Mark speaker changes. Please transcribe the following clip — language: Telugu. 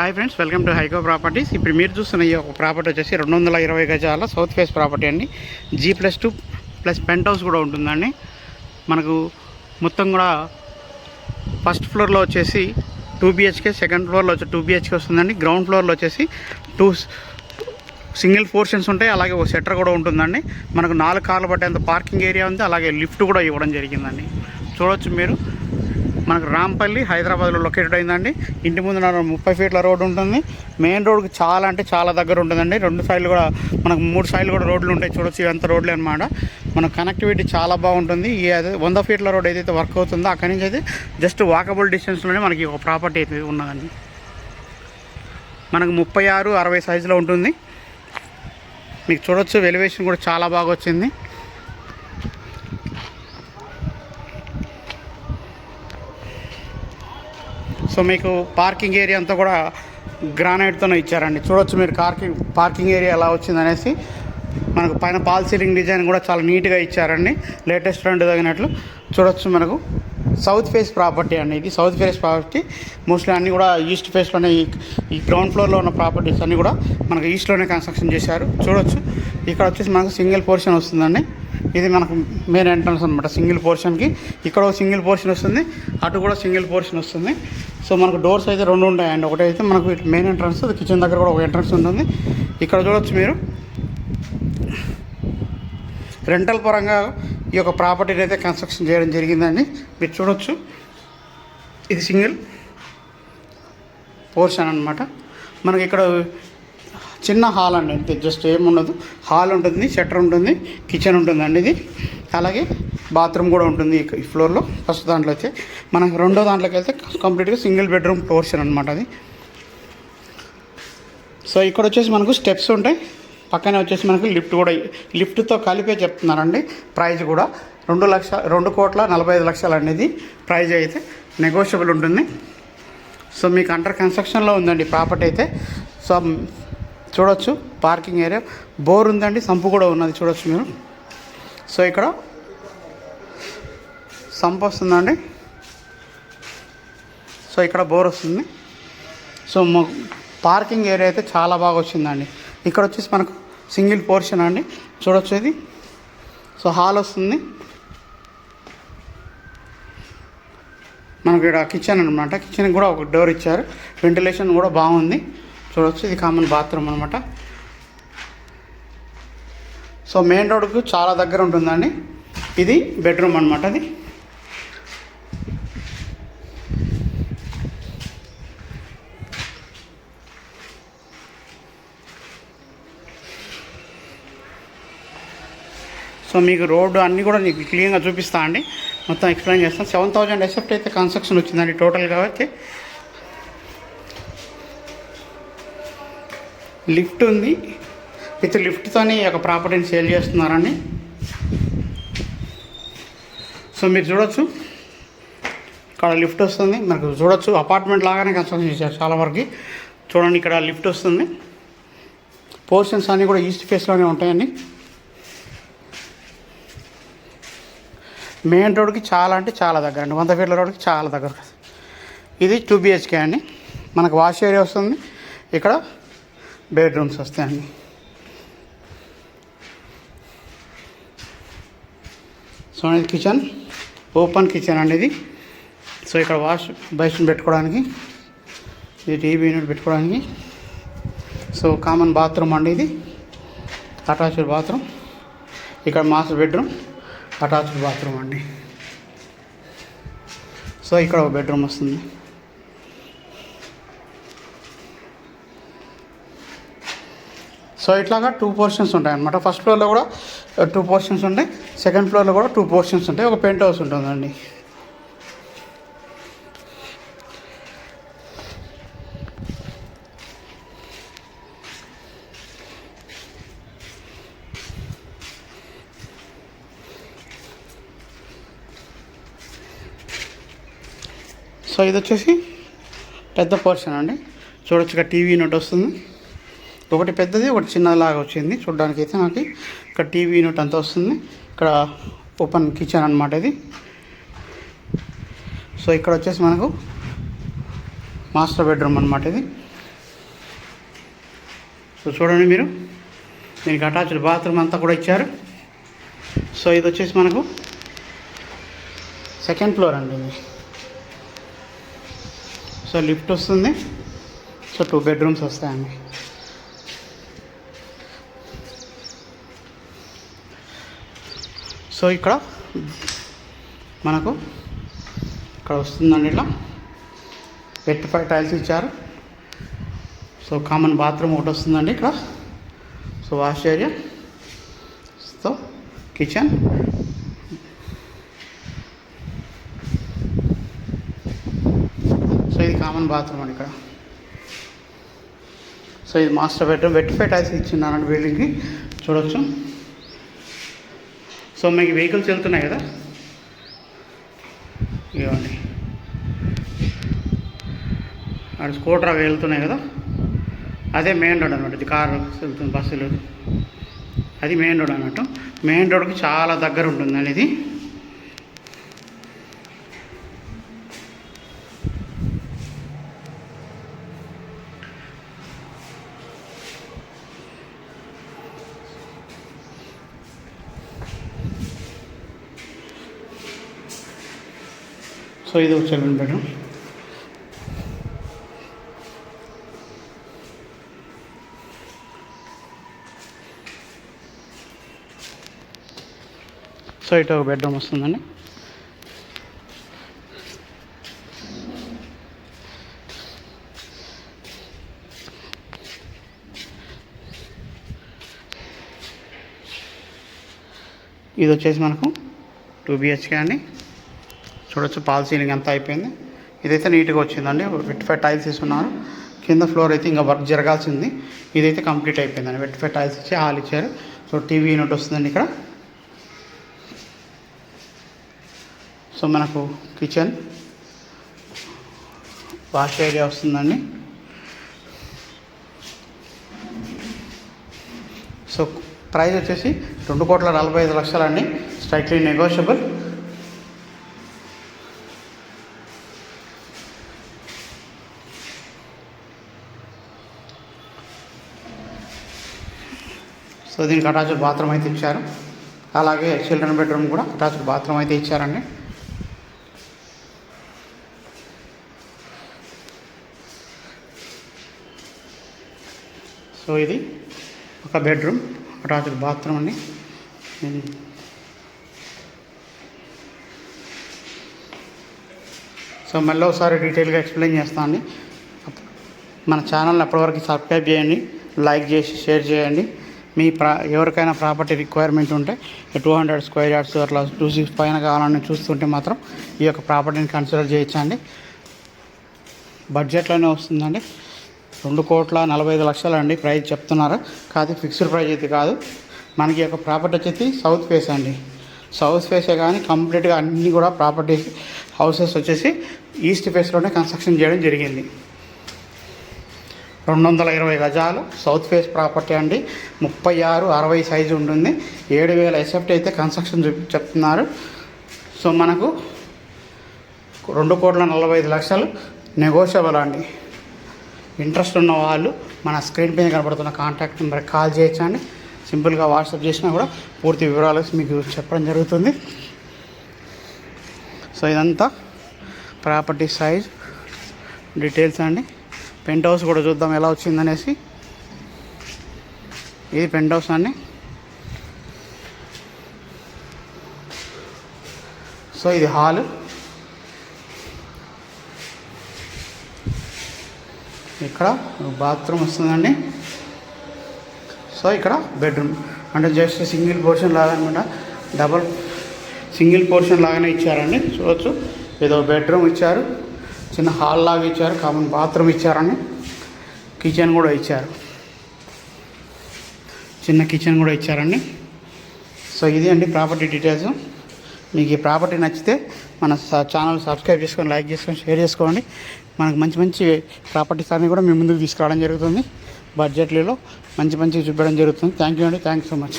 Speaker 1: Hi friends, welcome to Haiko properties. ఇప్పుడు మీరు చూస్తున్న ఈ ఒక ప్రాపర్టీ వచ్చేసి 220 గజాల సౌత్ ఫేస్ ప్రాపర్టీ అండి. G+2 ప్లస్ పెంట్ హౌస్ కూడా ఉంటుందండి. మనకు మొత్తం కూడా ఫస్ట్ ఫ్లోర్లో వచ్చేసి 2 BHK, సెకండ్ ఫ్లోర్లో వచ్చి 2 BHK వస్తుందండి. గ్రౌండ్ ఫ్లోర్లో వచ్చేసి 2 సింగిల్ పోర్షన్స్ ఉంటాయి, అలాగే ఒక షట్టర్ కూడా ఉంటుందండి. మనకు 4 కార్లు పట్టేంత పార్కింగ్ ఏరియా ఉంది, అలాగే లిఫ్ట్ కూడా ఇవ్వడం జరిగిందండి. చూడవచ్చు మీరు, మనకు రాంపల్లి హైదరాబాద్లో లొకేటెడ్ అయిందండి. ఇంటి ముందు 30 ఫీట్ల రోడ్డు ఉంటుంది. మెయిన్ రోడ్కి చాలా అంటే చాలా దగ్గర ఉంటుందండి. 2 సైడ్లు కూడా మనకు 3 సైడ్లు కూడా రోడ్లు ఉంటాయి. చూడొచ్చు, ఇవంతా రోడ్లే అనమాట. మన కనెక్టివిటీ చాలా బాగుంటుంది. ఈ 100 ఫీట్ల రోడ్ ఏదైతే వర్క్ అవుతుందో అక్కడి నుంచి అయితే జస్ట్ వాకబుల్ డిస్టెన్స్లోనే మనకి ఒక ప్రాపర్టీ అయితే ఉన్నదండి. మనకు 36-60 సైజులో ఉంటుంది. మీకు చూడొచ్చు, వెలివేషన్ కూడా చాలా బాగా వచ్చింది. సో మీకు పార్కింగ్ ఏరియా అంతా కూడా గ్రానైట్తోనే ఇచ్చారండి. చూడొచ్చు మీరు పార్కింగ్ ఏరియా ఎలా వచ్చిందనేసి. మనకు పైన పాల్ సీలింగ్ డిజైన్ కూడా చాలా నీట్గా ఇచ్చారండి, లేటెస్ట్ ట్రెండ్ తగినట్లు. చూడొచ్చు, మనకు సౌత్ ఫేస్ ప్రాపర్టీ అండి. ఇది సౌత్ ఫేస్ ప్రాపర్టీ. మోస్ట్లీ అన్నీ కూడా ఈస్ట్ ఫేస్లోనే, ఈ గ్రౌండ్ ఫ్లోర్లో ఉన్న ప్రాపర్టీస్ అన్నీ కూడా మనకు ఈస్ట్లోనే కన్స్ట్రక్షన్ చేశారు. చూడొచ్చు, ఇక్కడ వచ్చేసి మనకు సింగిల్ పోర్షన్ వస్తుందండి. ఇది మనకు మెయిన్ ఎంట్రన్స్ అనమాట. సింగిల్ పోర్షన్కి ఇక్కడ ఒక సింగిల్ పోర్షన్ వస్తుంది, అటు కూడా సింగిల్ పోర్షన్ వస్తుంది. సో మనకు డోర్స్ అయితే 2 ఉంటాయండి. ఒకటైతే మనకు మెయిన్ ఎంట్రన్స్, కిచెన్ దగ్గర కూడా ఒక ఎంట్రన్స్ ఉంటుంది. ఇక్కడ చూడొచ్చు మీరు, రెంటల్ పరంగా ఈ యొక్క ప్రాపర్టీని అయితే కన్స్ట్రక్షన్ చేయడం జరిగిందండి. మీరు చూడొచ్చు, ఇది సింగిల్ పోర్షన్ అనమాట. మనకి ఇక్కడ చిన్న హాల్ అండి, అంతే, జస్ట్ ఏముండదు. హాల్ ఉంటుంది, షట్టర్ ఉంటుంది, కిచెన్ ఉంటుందండి ఇది. అలాగే బాత్రూమ్ కూడా ఉంటుంది ఈ ఫ్లోర్లో. ఫస్ట్ దాంట్లో అయితే మనకు రెండో దాంట్లోకి వెళ్తే కంప్లీట్గా సింగిల్ బెడ్రూమ్ పోర్షన్ అనమాట అది. సో ఇక్కడ వచ్చేసి మనకు స్టెప్స్ ఉంటాయి. పక్కనే వచ్చేసి మనకు లిఫ్ట్ కూడా, లిఫ్ట్తో కలిపే చెప్తున్నారండి. ప్రైజ్ కూడా 2,45,00,000 అనేది ప్రైజ్ అయితే నెగోషియబుల్ ఉంటుంది. సో మీకు అండర్ కన్స్ట్రక్షన్లో ఉందండి ప్రాపర్టీ అయితే. సో చూడొచ్చు, పార్కింగ్ ఏరియా, బోర్ ఉందండి, సంపు కూడా ఉన్నది. చూడొచ్చు మీరు. సో ఇక్కడ సంపు వస్తుందండి. సో ఇక్కడ బోర్ వస్తుంది. సో పార్కింగ్ ఏరియా అయితే చాలా బాగా వచ్చిందండి. ఇక్కడ వచ్చేసి మనకు సింగిల్ పోర్షన్ అండి. చూడొచ్చు ఇది. సో హాల్ వస్తుంది, మనకి ఇక్కడ కిచెన్ అనమాట. కిచెన్కి కూడా ఒక డోర్ ఇచ్చారు, వెంటిలేషన్ కూడా బాగుంది. చూడొచ్చు, ఇది కామన్ బాత్రూమ్ అనమాట. సో మెయిన్ రోడ్కు చాలా దగ్గర ఉంటుందండి. ఇది బెడ్రూమ్ అనమాట. అది సో మీకు రోడ్డు అన్నీ కూడా నీకు క్లియర్గా చూపిస్తా అండి, మొత్తం ఎక్స్ప్లెయిన్ చేస్తాను. 7,000 ఎసెప్ట్ అయితే కన్స్ట్రక్షన్ వచ్చిందండి టోటల్. కాబట్టి లిఫ్ట్ ఉంది, విత్ లిఫ్ట్తోని ఒక ప్రాపర్టీని సేల్ చేస్తున్నారండి. సో మీరు చూడొచ్చు, ఇక్కడ లిఫ్ట్ వస్తుంది. మనకు చూడొచ్చు, అపార్ట్మెంట్ లాగానే కన్స్ట్రక్షన్ చేశారు చాలా వరకు. చూడండి, ఇక్కడ లిఫ్ట్ వస్తుంది. పోర్షన్స్ అన్నీ కూడా ఈస్ట్ ఫేస్లోనే ఉంటాయండి. మెయిన్ రోడ్కి చాలా అంటే చాలా దగ్గర అండి, 100 ఫీట్ల రోడ్కి చాలా దగ్గర. ఇది 2 BHK అండి. మనకు వాష్ ఏరియా వస్తుంది, ఇక్కడ బెడ్రూమ్స్ వస్తాయండి. సో ఇది కిచెన్, ఓపెన్ కిచెన్ అండి ఇది. సో ఇక్కడ వాష్ బేసిన్ పెట్టుకోవడానికి, ఇది టీవీ యూనిట్ పెట్టుకోవడానికి. సో కామన్ బాత్రూమ్ అండి ఇది, అటాచ్డ్ బాత్రూమ్. ఇక్కడ మాస్టర్ బెడ్రూమ్, అటాచ్డ్ బాత్రూమ్ అండి. సో ఇక్కడ ఒక బెడ్రూమ్ వస్తుంది. సో ఇట్లాగా 2 పోర్షన్స్ ఉంటాయి అన్నమాట. ఫస్ట్ ఫ్లోర్లో కూడా 2 పోర్షన్స్ ఉంటాయి, సెకండ్ ఫ్లోర్లో కూడా 2 పోర్షన్స్ ఉంటాయి, ఒక పెంట్ హౌస్ ఉంటుందండి. సో ఇది వచ్చేసి పెద్ద పోర్షన్ అండి. చూడొచ్చు, ఇక్కడ టీవీ యూనిట్ వస్తుంది. ఒకటి పెద్దది, ఒకటి చిన్నదిలాగా వచ్చింది చూడడానికి అయితే నాకు. ఇక్కడ టీవీ యూనిట్ అంతా వస్తుంది. ఇక్కడ ఓపెన్ కిచెన్ అనమాట ఇది. సో ఇక్కడ వచ్చేసి మనకు మాస్టర్ బెడ్రూమ్ అనమాట ఇది. సో చూడండి మీరు, దీనికి అటాచ్డ్ బాత్రూమ్ అంతా కూడా ఇచ్చారు. సో ఇది వచ్చేసి మనకు సెకండ్ ఫ్లోర్ అండి ఇది. సో లిఫ్ట్ వస్తుంది. సో 2 బెడ్రూమ్స్ వస్తాయండి. సో ఇక్కడ మనకు ఇక్కడ వస్తుందండి ఇట్లా వెట్టిఫై టైల్స్ ఇచ్చారు. సో కామన్ బాత్రూమ్ ఒకటి వస్తుందండి ఇక్కడ. So wash area, so kitchen, so ఇది కామన్ బాత్రూమ్ అండి ఇక్కడ. సో ఇది మాస్టర్ బెడ్రూమ్. వెట్టిఫై టైల్స్ ఇచ్చిన్నారండి బిల్డింగ్కి, చూడవచ్చు. సో మీకు వెహికల్స్ వెళ్తున్నాయి కదా, ఇవ్వండి అక్కడ స్కూటర్ అవి వెళ్తున్నాయి కదా, అదే మెయిన్ రోడ్ అన్నమాట. ఇది కారు వెళ్తుంది, బస్సులు, అది మెయిన్ రోడ్ అన్నట్టు. మెయిన్ రోడ్కి చాలా దగ్గర ఉంటుందండి ఇది. సో ఇది ఒక 7 బెడ్రూమ్. సో ఇటు ఒక బెడ్రూమ్ వస్తుందండి. ఇది వచ్చేసి మనకు 2 BHK అండి. చూడొచ్చు, పాల్ సీలింగ్ అంతా అయిపోయింది. ఇదైతే నీట్గా వచ్చిందండి. వెట్టిఫై టైల్స్ ఇస్తున్నారు. కింద ఫ్లోర్ అయితే ఇంకా వర్క్ జరగాల్సింది. ఇదైతే కంప్లీట్ అయిపోయిందండి. వెట్టిఫై టైల్స్ ఇచ్చి హాల్ ఇచ్చారు. సో టీవీ యూనిట్ వస్తుందండి ఇక్కడ. సో మనకు కిచెన్, వాష్ ఏరియా వస్తుందండి. సో ప్రైస్ వచ్చేసి 2,45,00,000 అండి. Straightly negotiable. సో దీనికి అటాచ్డ్ బాత్రూమ్ అయితే ఇచ్చారు. అలాగే చిల్డ్రన్ బెడ్రూమ్ కూడా అటాచ్డ్ బాత్రూమ్ అయితే ఇచ్చారండి. సో ఇది ఒక బెడ్రూమ్, అటాచ్డ్ బాత్రూమ్ అండి. సో మళ్ళీ ఒకసారి డీటెయిల్గా ఎక్స్ప్లెయిన్ చేస్తాను అండి. మన ఛానల్ని ఎప్పటివరకు సబ్స్క్రైబ్ చేయండి, లైక్ చేసి షేర్ చేయండి. మీ ఎవరికైనా ప్రాపర్టీ రిక్వైర్మెంట్ ఉంటే 200 స్క్వేర్ యార్డ్స్ అట్లా 260 పైన కావాలని చూస్తుంటే మాత్రం ఈ యొక్క ప్రాపర్టీని కన్సిడర్ చేయొచ్చండి. బడ్జెట్లోనే వస్తుందండి. 2,45,00,000 అండి ప్రైస్ చెప్తున్నారు. కాదు ఫిక్స్డ్ ప్రైస్ అయితే కాదు. మనకి యొక్క ప్రాపర్టీ వచ్చేసి సౌత్ ఫేస్ అండి. సౌత్ ఫేసే కానీ కంప్లీట్గా అన్నీ కూడా ప్రాపర్టీస్ హౌసెస్ వచ్చేసి ఈస్ట్ ఫేస్లోనే కన్స్ట్రక్షన్ చేయడం జరిగింది. 220 గజాలు సౌత్ ఫేస్ ప్రాపర్టీ అండి. 36-60 సైజు ఉంటుంది. 7,000 ఎస్ఎఫ్టీ అయితే కన్స్ట్రక్షన్ చెప్తున్నారు. సో మనకు 2,45,00,000 నెగోషియబుల్ అండి. ఇంట్రెస్ట్ ఉన్న వాళ్ళు మన స్క్రీన్ పైన కనబడుతున్న కాంటాక్ట్ నెంబర్కి కాల్ చేయొచ్చండి. సింపుల్గా వాట్సాప్ చేసినా కూడా పూర్తి వివరాలు మీకు చెప్పడం జరుగుతుంది. సో ఇదంతా ప్రాపర్టీ సైజ్ డీటెయిల్స్ అండి. పెంట్ హౌస్ కూడా చూద్దాం ఎలా వచ్చిందనేసి. ఇది పెంట్ హౌస్ అండి. సో ఇది హాలు. ఇక్కడ బాత్రూమ్ వస్తుందండి. సో ఇక్కడ బెడ్రూమ్ అంటే జస్ట్ సింగిల్ పోర్షన్ లాగా అనమాట. డబల్ సింగిల్ పోర్షన్ లాగానే ఇచ్చారండి. చూడవచ్చు, ఏదో బెడ్రూమ్ ఇచ్చారు, చిన్న హాల్ లాగా ఇచ్చారు, కామన్ బాత్రూమ్ ఇచ్చారండి, కిచెన్ కూడా ఇచ్చారు, చిన్న కిచెన్ కూడా ఇచ్చారండి. సో ఇది అండి ప్రాపర్టీ డీటెయిల్స్. మీకు ఈ ప్రాపర్టీ నచ్చితే మన ఛానల్ సబ్స్క్రైబ్ చేసుకొని, లైక్ చేసుకొని, షేర్ చేసుకోండి. మనకు మంచి మంచి ప్రాపర్టీస్ అన్నీ కూడా మీ ముందుకు తీసుకురావడం జరుగుతుంది. బడ్జెట్లో మంచి మంచి చూపించడం జరుగుతుంది. థ్యాంక్ యూ అండి. Thank you so much.